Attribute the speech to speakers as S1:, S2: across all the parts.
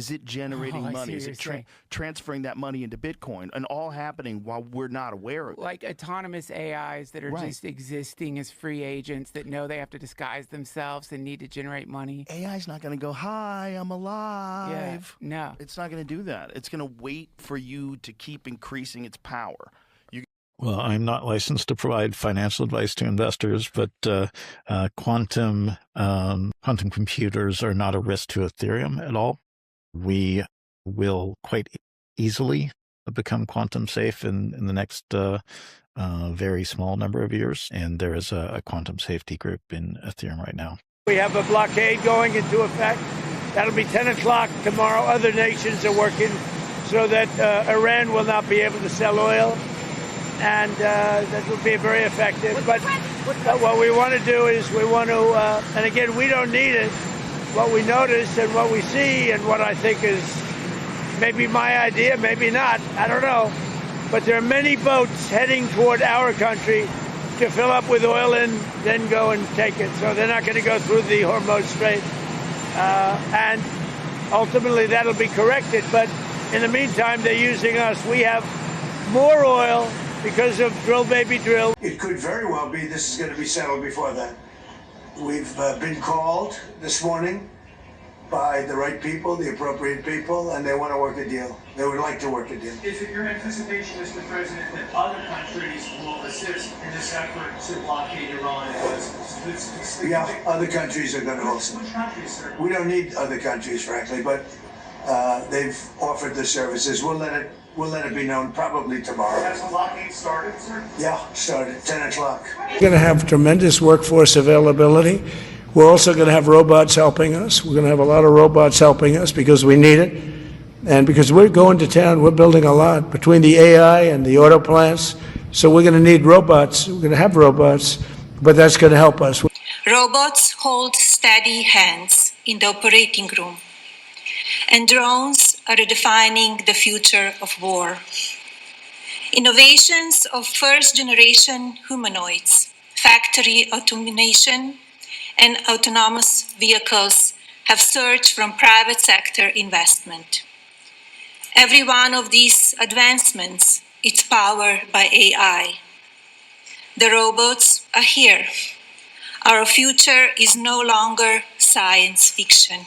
S1: Is it generating money? Is it transferring that money into Bitcoin? And all happening while we're not aware of it.
S2: Like autonomous AIs that are just existing as free agents that know they have to disguise themselves and need to generate money.
S1: AI's not going to go, hi, I'm alive.
S2: Yeah, no.
S1: It's not going to do that. It's going to wait for you to keep increasing its power.
S3: Well, I'm not licensed to provide financial advice to investors, but quantum computers are not a risk to Ethereum at all. We will quite easily become quantum safe in the next very small number of years, and there is a quantum safety group in Ethereum right now.
S4: We have a blockade going into effect. That'll be 10 o'clock tomorrow. Other nations are working so that Iran will not be able to sell oil. And that will be very effective. But what we want to do is we want to, and again, we don't need it. What we notice and what we see and what I think is maybe my idea, maybe not, I don't know. But there are many boats heading toward our country to fill up with oil and then go and take it. So they're not going to go through the Hormuz Strait. And ultimately that'll be corrected. But in the meantime, they're using us. We have more oil because of drill, baby, drill.
S5: It could very well be this is going to be settled before then. We've been called this morning by the right people, the appropriate people, and they want to work a deal. They would like to work a deal.
S6: Is it your anticipation, Mr. President, that other countries will assist in this effort to blockade Iran?
S5: Yeah, other countries are going to also.
S6: Which countries, sir?
S5: We don't need other countries, frankly, but they've offered the services. We'll let it be known probably tomorrow.
S6: Has the blockade started, sir?
S5: Yeah, started 10 o'clock.
S4: We're going to have tremendous workforce availability. We're also going to have robots helping us. We're going to have a lot of robots helping us because we need it. And because we're going to town, we're building a lot between the AI and the auto plants. So we're going to need robots. We're going to have robots, but that's going to help us.
S7: Robots hold steady hands in the operating room, and drones are redefining the future of war. Innovations of first-generation humanoids, factory automation, and autonomous vehicles have surged from private sector investment. Every one of these advancements is powered by AI. The robots are here. Our future is no longer science fiction.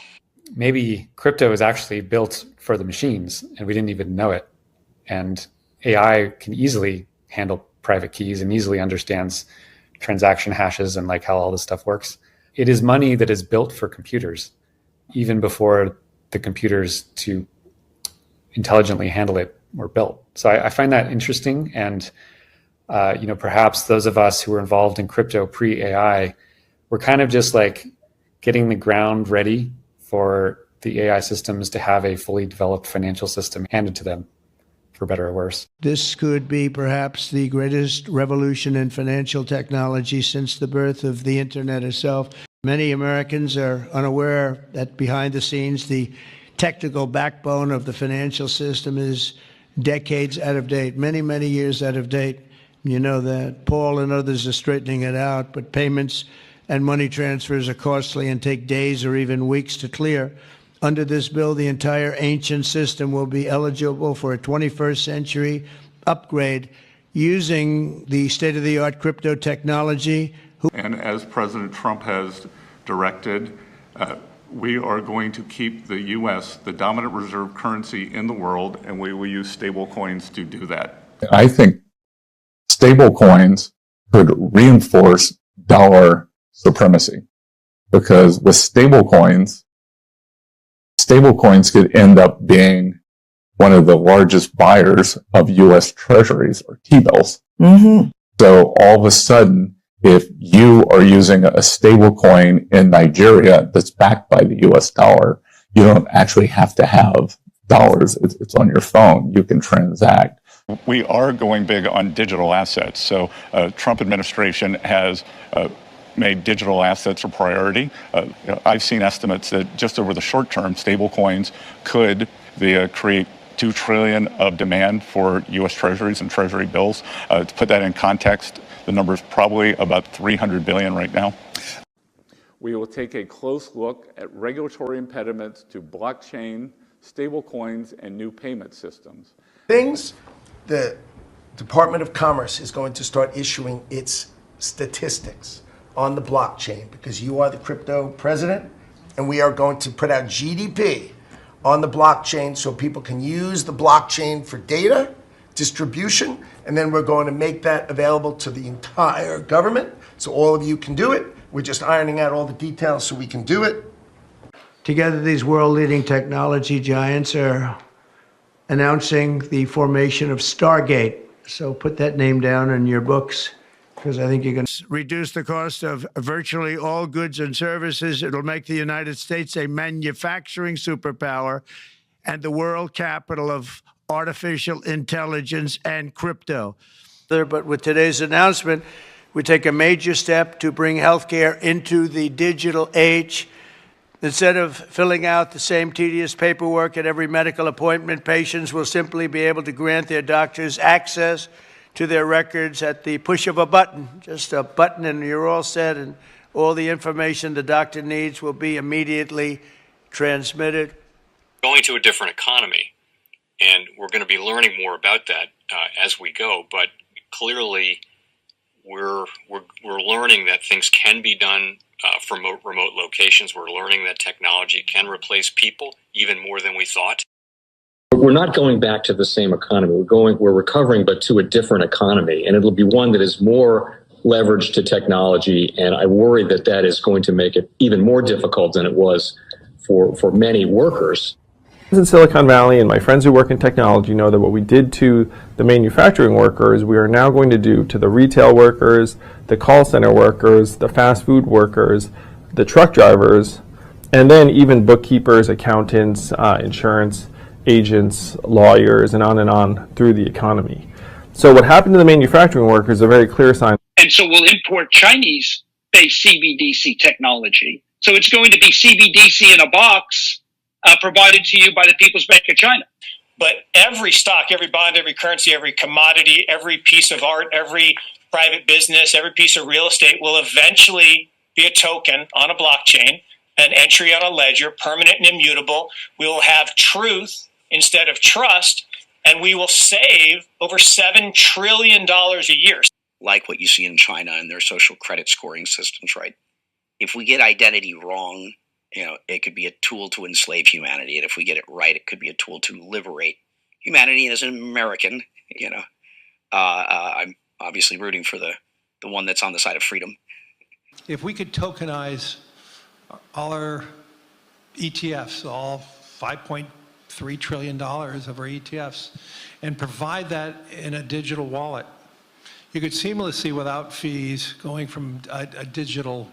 S8: Maybe crypto is actually built for the machines and we didn't even know it. And AI can easily handle private keys and easily understands transaction hashes and like how all this stuff works. It is money that is built for computers, even before the computers to intelligently handle it were built. So I find that interesting. And perhaps those of us who were involved in crypto pre-AI were kind of just like getting the ground ready for the AI systems to have a fully developed financial system handed to them, for better or worse.
S4: This could be perhaps the greatest revolution in financial technology since the birth of the internet itself. Many Americans are unaware that behind the scenes, the technical backbone of the financial system is decades out of date, many, many years out of date. You know that. Paul and others are straightening it out, but payments and money transfers are costly and take days or even weeks to clear. Under this bill, the entire ancient system will be eligible for a 21st century upgrade using the state-of-the-art crypto technology.
S9: And as President Trump has directed, we are going to keep the U.S. the dominant reserve currency in the world, and we will use stable coins to do that.
S10: I think stable coins could reinforce dollar supremacy, because with stable coins could end up being one of the largest buyers of U.S. treasuries or T-bills. Mm-hmm. So all of a sudden, if you are using a stable coin in Nigeria that's backed by the U.S. dollar, you don't actually have to have dollars. It's on your phone. You can transact.
S9: We are going big on digital assets. So Trump administration has made digital assets a priority. I've seen estimates that just over the short term, stable coins could create $2 trillion of demand for U.S. treasuries and treasury bills. To put that in context, the number is probably about $300 billion right now.
S11: We will take a close look at regulatory impediments to blockchain
S9: stablecoins, and new payment systems.
S11: Things the Department of Commerce is going to start issuing its statistics on the blockchain because you are the crypto president, and we are going to put out GDP on the blockchain so people can use the blockchain for data distribution, and then we're going to make that available to the entire government so all of you can do it. We're just ironing out all the details so we can do it.
S12: Together, these world-leading technology giants are announcing the formation of Stargate. So put that name down in your books, because I think you're going to reduce the cost of virtually all goods and services. It'll make the United States a manufacturing superpower and the world capital of artificial intelligence and crypto. But with today's announcement, we take a major step to bring healthcare into the digital age. Instead of filling out the same tedious paperwork at every medical appointment, patients will simply be able to grant their doctors access to their records at the push of a button. Just a button and you're all set, and all the information the doctor needs will be immediately transmitted.
S13: Going to a different economy, and we're going to be learning more about that as we go, but clearly we're learning that things can be done from remote locations. We're learning that technology can replace people even more than we thought.
S14: We're not going back to the same economy. We're recovering, but to a different economy, and it'll be one that is more leveraged to technology. And I worry that that is going to make it even more difficult than it was for many workers.
S15: In Silicon Valley, and my friends who work in technology know that what we did to the manufacturing workers, we are now going to do to the retail workers, the call center workers, the fast food workers, the truck drivers, and then even bookkeepers, accountants, insurance agents, lawyers, and on through the economy. So what happened to the manufacturing workers is a very clear sign.
S16: And so we'll import Chinese-based CBDC technology. So it's going to be CBDC in a box provided to you by the People's Bank of China.
S6: But every stock, every bond, every currency, every commodity, every piece of art, every private business, every piece of real estate will eventually be a token on a blockchain, an entry on a ledger, permanent and immutable. We will have truth instead of trust, and we will save over $7 trillion a year.
S17: Like what you see in China and their social credit scoring systems, right? If we get identity wrong, it could be a tool to enslave humanity. And if we get it right, it could be a tool to liberate humanity. And as an American, I'm obviously rooting for the one that's on the side of freedom.
S18: If we could tokenize all our ETFs, all $5.3 trillion of our ETFs, and provide that in a digital wallet, you could seamlessly, without fees, going from a digital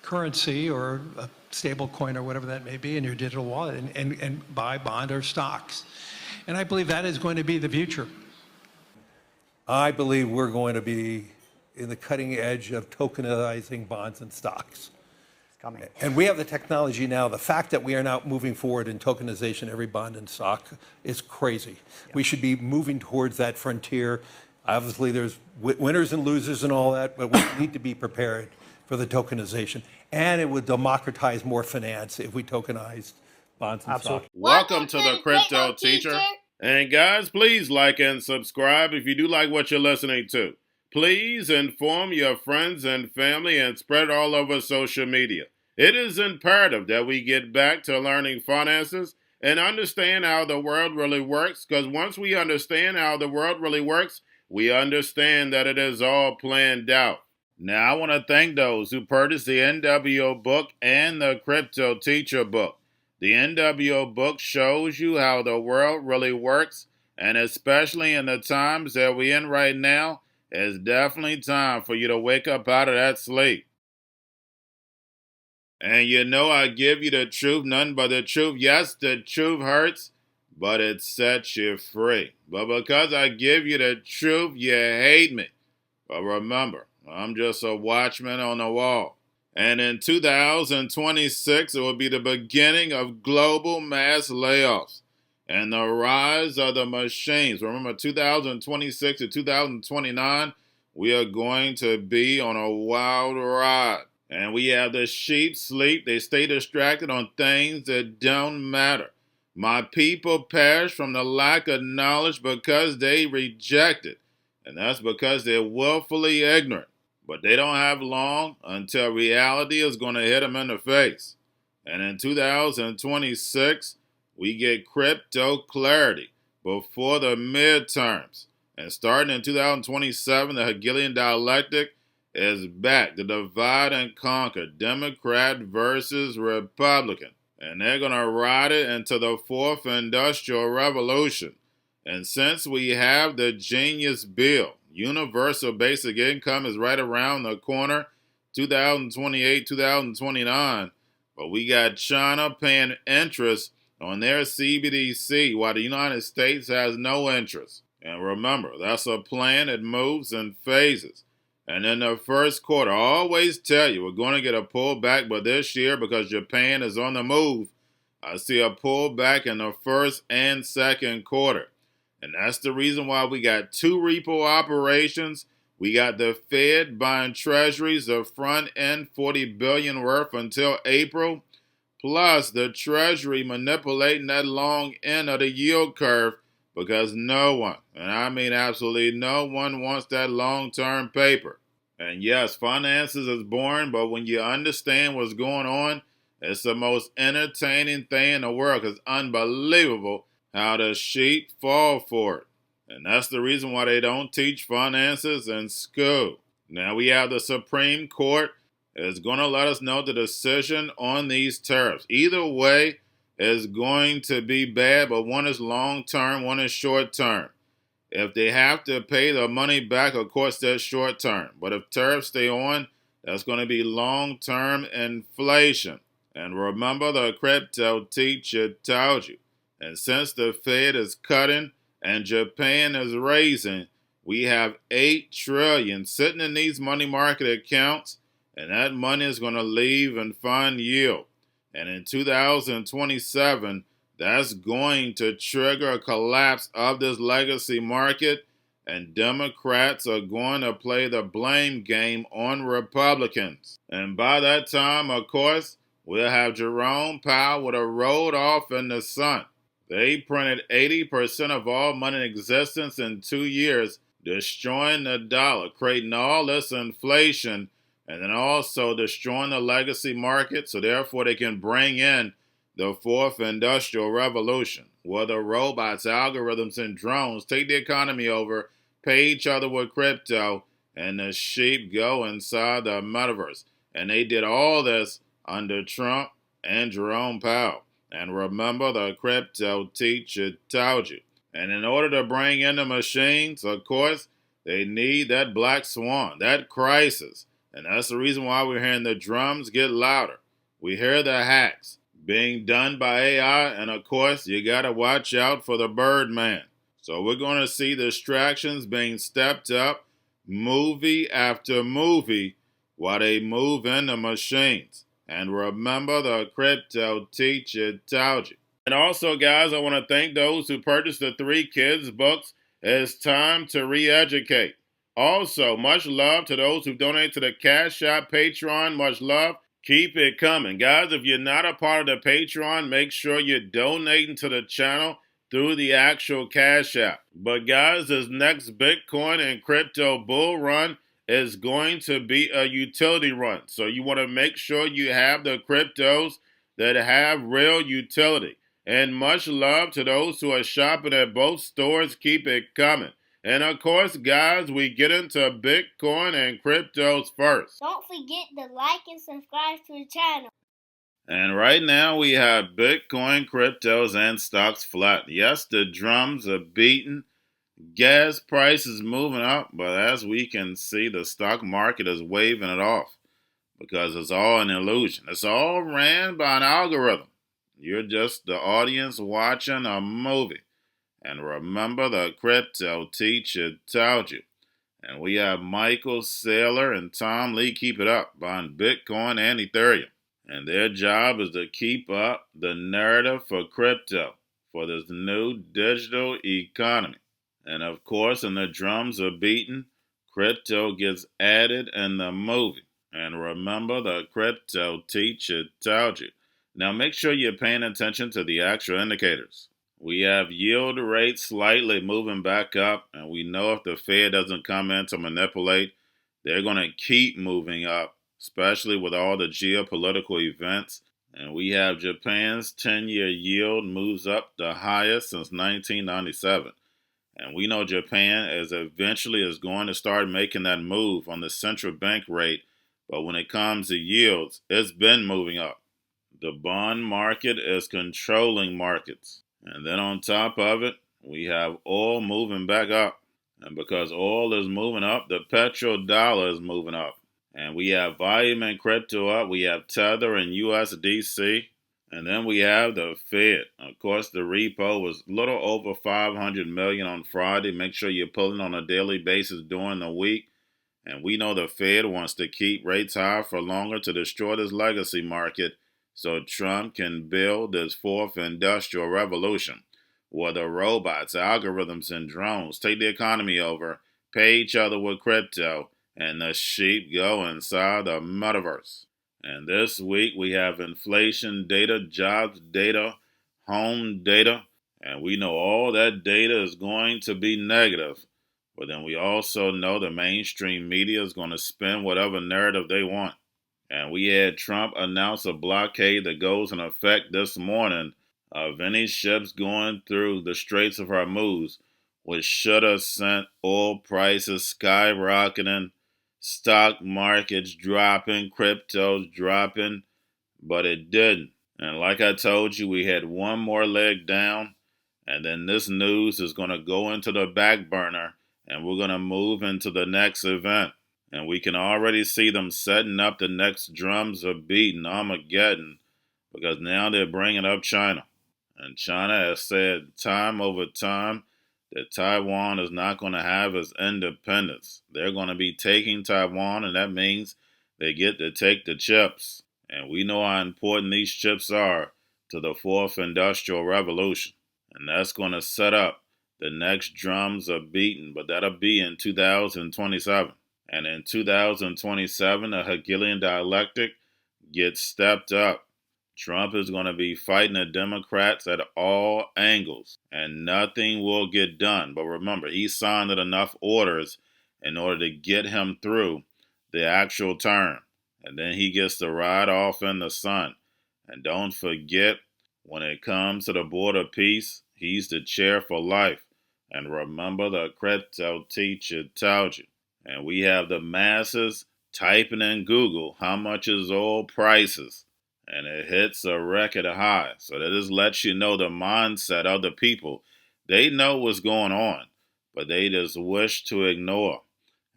S18: currency or a stable coin or whatever that may be in your digital wallet and buy bond or stocks. And I believe that is going to be the future.
S19: I believe we're going to be in the cutting edge of tokenizing bonds and stocks. It's coming. And we have the technology now. The fact that we are now moving forward in tokenization, every bond and stock, is crazy. Yeah. We should be moving towards that frontier. Obviously, there's winners and losers and all that, but we need to be prepared for the tokenization. And it would democratize more finance if we tokenized bonds and stocks.
S20: Welcome to the Crypto Teacher. And guys, please like and subscribe if you do like what you're listening to. Please inform your friends and family and spread it all over social media. It is imperative that we get back to learning finances and understand how the world really works, because once we understand how the world really works, we understand that it is all planned out. Now, I want to thank those who purchased the NWO book and the Crypto Teacher book. The NWO book shows you how the world really works, and especially in the times that we're in right now, it's definitely time for you to wake up out of that sleep. And I give you the truth, nothing but the truth. Yes, the truth hurts, but it sets you free. But because I give you the truth, you hate me. But remember, I'm just a watchman on the wall. And in 2026, it will be the beginning of global mass layoffs and the rise of the machines. Remember, 2026 to 2029, we are going to be on a wild ride. And we have the sheep sleep. They stay distracted on things that don't matter. My people perish from the lack of knowledge because they reject it. And that's because they're willfully ignorant. But they don't have long until reality is going to hit them in the face. And in 2026, we get crypto clarity before the midterms. And starting in 2027, the Hegelian dialectic is back. The divide and conquer, Democrat versus Republican. And they're going to ride it into the fourth industrial revolution. And since we have the genius bill, universal basic income is right around the corner, 2028, 2029. But we got China paying interest on their CBDC while the United States has no interest. And remember, that's a plan that moves in phases. And in the first quarter, I always tell you, we're going to get a pullback, but this year, because Japan is on the move, I see a pullback in the first and second quarter. And that's the reason why we got two repo operations. We got the Fed buying treasuries of front end $40 billion worth until April, plus the Treasury manipulating that long end of the yield curve because no one, and I mean absolutely no one, wants that long-term paper. And yes, finances is boring, but when you understand what's going on, it's the most entertaining thing in the world. It's unbelievable how the sheep fall for it. And that's the reason why they don't teach finances in school. Now we have the Supreme Court is going to let us know the decision on these tariffs. Either way is going to be bad, but one is long-term, one is short-term. If they have to pay the money back, of course, that's short-term. But if tariffs stay on, that's going to be long-term inflation. And remember, the crypto teacher told you. And since the Fed is cutting and Japan is raising, we have $8 trillion sitting in these money market accounts, and that money is going to leave and find yield. And in 2027, that's going to trigger a collapse of this legacy market, and Democrats are going to play the blame game on Republicans. And by that time, of course, we'll have Jerome Powell with a rolled off in the sun. They printed 80% of all money in existence in 2 years, destroying the dollar, creating all this inflation, and then also destroying the legacy market, so therefore they can bring in the fourth industrial revolution, where the robots, algorithms, and drones take the economy over, pay each other with crypto, and the sheep go inside the metaverse. And they did all this under Trump and Jerome Powell. And remember, the crypto teacher told you. And in order to bring in the machines, of course, they need that black swan, that crisis. And that's the reason why we're hearing the drums get louder. We hear the hacks being done by AI, and of course, you got to watch out for the Birdman. So we're going to see distractions being stepped up, movie after movie, while they move in the machines. And remember, the crypto teacher told you. And also, guys, I want to thank those who purchased the 3 kids' books. It's time to re-educate. Also, much love to those who donate to the Cash App, Patreon. Much love. Keep it coming. Guys, if you're not a part of the Patreon, make sure you're donating to the channel through the actual Cash App. But guys, this next Bitcoin and crypto bull run is going to be a utility run. So you want to make sure you have the cryptos that have real utility. And much love to those who are shopping at both stores. Keep it coming. And of course, guys, we get into Bitcoin and cryptos first.
S21: Don't forget to like and subscribe to the channel.
S20: And right now we have Bitcoin, cryptos, and stocks flat. Yes, the drums are beating. Gas prices moving up, but as we can see, the stock market is waving it off because it's all an illusion. It's all ran by an algorithm. You're just the audience watching a movie. And remember, the crypto teacher told you. And we have Michael Saylor and Tom Lee keep it up buying Bitcoin and Ethereum. And their job is to keep up the narrative for crypto, for this new digital economy. And of course, when the drums are beaten, crypto gets added in the movie. And remember, the crypto teacher told you. Now make sure you're paying attention to the actual indicators. We have yield rates slightly moving back up, and we know if the Fed doesn't come in to manipulate, they're going to keep moving up, especially with all the geopolitical events. And we have Japan's 10-year yield moves up the highest since 1997. And we know Japan eventually is going to start making that move on the central bank rate. But when it comes to yields, it's been moving up. The bond market is controlling markets. And then on top of it, we have oil moving back up. And because oil is moving up, the petrodollar is moving up. And we have volume and crypto up. We have Tether and USDC. And then we have the Fed. Of course, the repo was a little over 500 million on Friday. Make sure you're pulling on a daily basis during the week. And we know the Fed wants to keep rates high for longer to destroy this legacy market so Trump can build this fourth industrial revolution where the robots, algorithms, and drones take the economy over, pay each other with crypto, and the sheep go inside the metaverse. And this week we have inflation data, jobs data, home data, and we know all that data is going to be negative. But then we also know the mainstream media is going to spin whatever narrative they want. And we had Trump announce a blockade that goes in effect this morning of any ships going through the Straits of Hormuz, which should have sent oil prices skyrocketing, stock markets dropping, cryptos dropping, but it didn't. And like I told you, we had one more leg down, and then this news is going to go into the back burner, and we're going to move into the next event. And we can already see them setting up the next drums of beating Armageddon, because now they're bringing up China. And China has said time over time that Taiwan is not going to have its independence. They're going to be taking Taiwan, and that means they get to take the chips. And we know how important these chips are to the fourth industrial revolution. And that's going to set up the next drums of beating, but that'll be in 2027. And in 2027, the Hegelian dialectic gets stepped up. Trump is going to be fighting the Democrats at all angles, and nothing will get done. But remember, he signed enough orders in order to get him through the actual term. And then he gets to ride off in the sun. And don't forget, when it comes to the board of peace, he's the chair for life. And remember, the Cryptoteacher told you. And we have the masses typing in Google, how much is oil prices? And it hits a record high. So that just lets you know the mindset of the people. They know what's going on, but they just wish to ignore.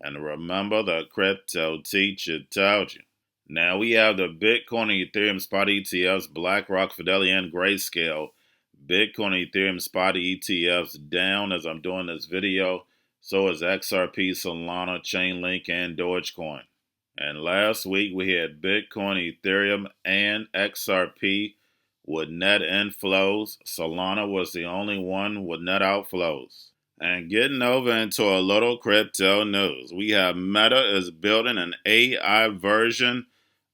S20: And remember, the Cryptoteacher told you. Now we have the Bitcoin and Ethereum spot ETFs, BlackRock, Fidelity, and Grayscale. Bitcoin and Ethereum spot ETFs down as I'm doing this video. So is XRP, Solana, Chainlink, and Dogecoin. And last week we had Bitcoin, Ethereum, and XRP with net inflows. Solana was the only one with net outflows. And getting over into a little crypto news, we have Meta is building an AI version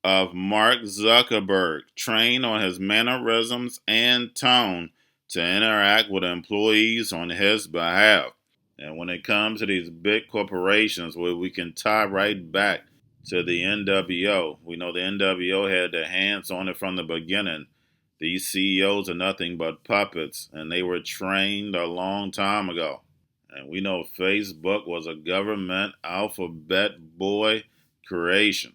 S20: of Mark Zuckerberg, trained on his mannerisms and tone to interact with employees on his behalf. And when it comes to these big corporations, where we can tie right back to the NWO. We know the NWO had their hands on it from the beginning. These CEOs are nothing but puppets, and they were trained a long time ago. And we know Facebook was a government alphabet boy creation.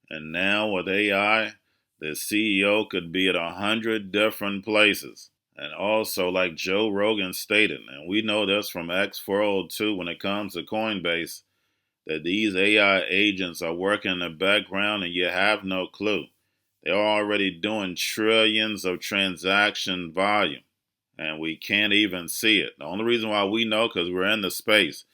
S20: And now with AI, the CEO could be at 100 different places. And also, like Joe Rogan stated, and we know this from X402 when it comes to Coinbase, that these AI agents are working in the background and you have no clue. They're already doing trillions of transaction volume, and we can't even see it. The only reason why we know because we're in the space,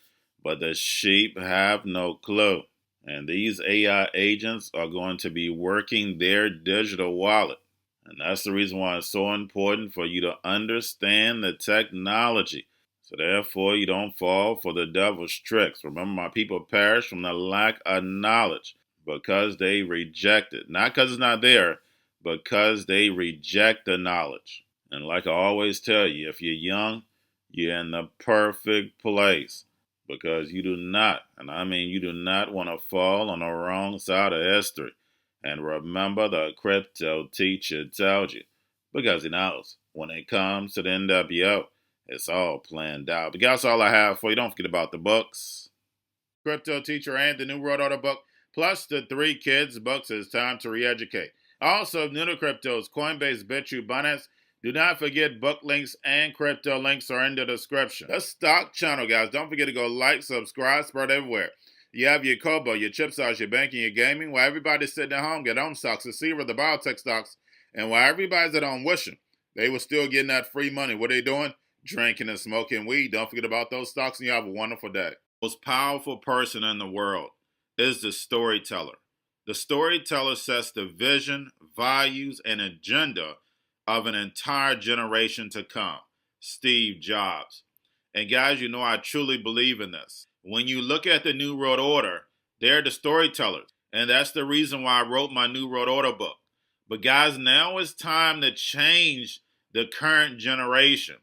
S20: but the sheep have no clue. And these AI agents are going to be working their digital wallet. And that's the reason why it's so important for you to understand the technology. So therefore, you don't fall for the devil's tricks. Remember, my people perish from the lack of knowledge because they reject it. Not because it's not there, because they reject the knowledge. And like I always tell you, if you're young, you're in the perfect place, because you do not, and I mean you do not want to fall on the wrong side of history. And remember, the crypto teacher tells you, because he knows when it comes to the NWO, it's all planned out. But that's all I have for you. Don't forget about the books. Crypto Teacher and the New World Order book, plus the 3 kids books. It's time to re-educate. Also, new to cryptos, Coinbase, Bitrue, Binance. Do not forget book links and crypto links are in the description. The stock channel, guys. Don't forget to go like, subscribe, spread everywhere. You have your Kobo, your chip stocks, your banking, your gaming. While everybody's sitting at home, get on stocks, the Seaver, the biotech stocks. And while everybody's at home wishing they were still getting that free money, what are they doing? Drinking and smoking weed. Don't forget about those stocks, and you have a wonderful day. The most powerful person in the world is the storyteller. The storyteller sets the vision, values, and agenda of an entire generation to come. Steve Jobs. And guys, you know I truly believe in this. When you look at the New World Order, they're the storytellers. And that's the reason why I wrote my New World Order book. But guys, now it's time to change the current generation.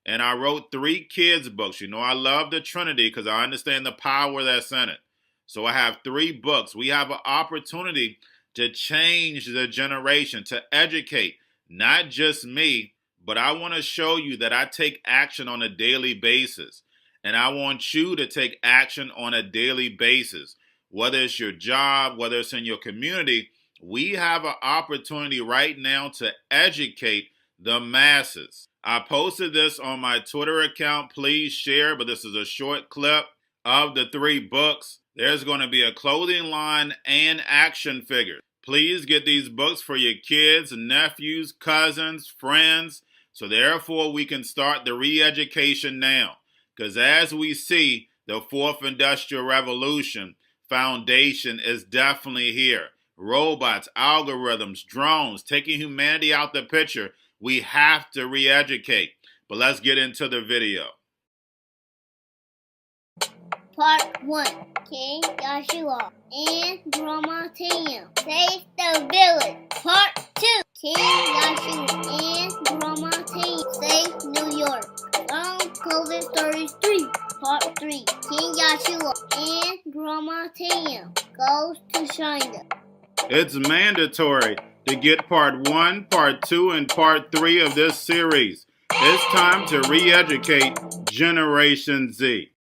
S20: And I wrote 3 kids books. You know I love the Trinity because I understand the power that's in it. So I have 3 books. We have an opportunity to change the generation, to educate, not just me, but I want to show you that I take action on a daily basis. And I want you to take action on a daily basis. Whether it's your job, whether it's in your community, we have an opportunity right now to educate the masses. I posted this on my Twitter account. Please share, but this is a short clip of the 3 books. There's going to be a clothing line and action figures. Please get these books for your kids, nephews, cousins, friends, so therefore we can start the re-education now. Because as we see, the 4th Industrial Revolution foundation is definitely here. Robots, algorithms, drones, taking humanity out the picture. We have to re-educate. But let's get into the video.
S21: Part 1. King Joshua and Grandma Tam save the village. Part 2. King Joshua and Grandma Tam save New York from COVID-33. Part 3. King Joshua and Grandma Tam goes to China.
S20: It's mandatory to get part 1, part 2, and part 3 of this series. It's time to re-educate Generation Z.